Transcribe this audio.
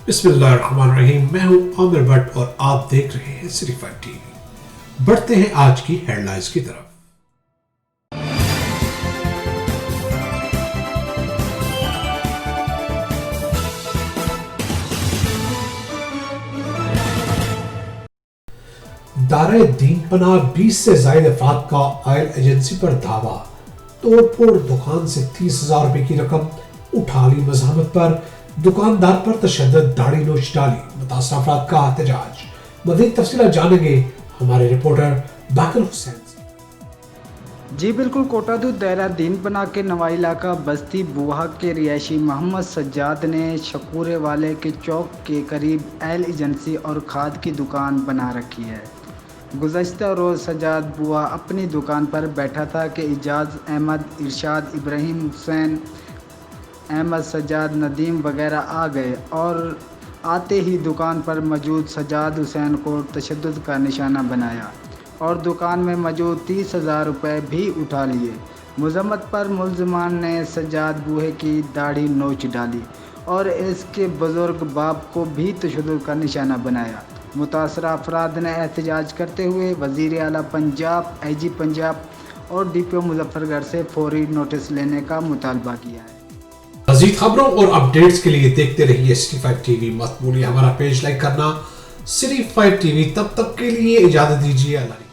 बिस्मिल्लाहिर्रहमानिर्रहीम। मैं हूं आमिर भट्ट और आप देख रहे हैं सिटी 5 टीवी। बढ़ते हैं आज की हेडलाइंस की तरफ। दारे दीन पनाह 20 से ज्यादा अफराद का ऑयल एजेंसी पर धावा। तोड़फोड़, दुकान से 30,000 रुपए की रकम उठा ली। मज़ाहमत पर दुकानदार पर तशद्दुद, दाढ़ी नोच डाली। मुतासर अफराद का एहतजाज। मज़ीद तफसीलात जानेंगे हमारे रिपोर्टर बाकिर हुसैन से। जी बिल्कुल, कोटादू दायरा दीन पनाह के नवाई इलाका बस्ती बुहा के रिहायशी मोहम्मद सज्जाद ने शकूरे वाले के चौक के करीब ऑयल एजेंसी और खाद की दुकान बना रखी है। गुज़श्ता रोज़ सज्जाद बुआ अपनी दुकान पर बैठा था कि इजाज़ अहमद, इरशाद, इब्राहिम हुसैन, अहमद, सज्जाद, नदीम वगैरह आ गए और आते ही दुकान पर मौजूद सज्जाद हुसैन को तशद्दुद का निशाना बनाया और दुकान में मौजूद 30,000 रुपये भी उठा लिए। मज़म्मत पर मुलज़मान ने सज्जाद बूहे की दाढ़ी नोच डाली और इसके बुज़ुर्ग बाप को भी तशद्दुद का निशाना बनाया। मुतासरा अफराद ने एहतजाज करते हुए वज़ीर आला पंजाब, IG पंजाब और DPO मुजफ्फरगढ़ से फौरी नोटिस लेने का मुतालबा किया है। मज़ीद खबरों और अपडेट्स के लिए देखते रहिए सिटी 5 टीवी। मत भूलिए हमारा पेज लाइक करना, सिटी 5 टीवी। तब तक के लिए इजाजत दीजिए। अल्लाह।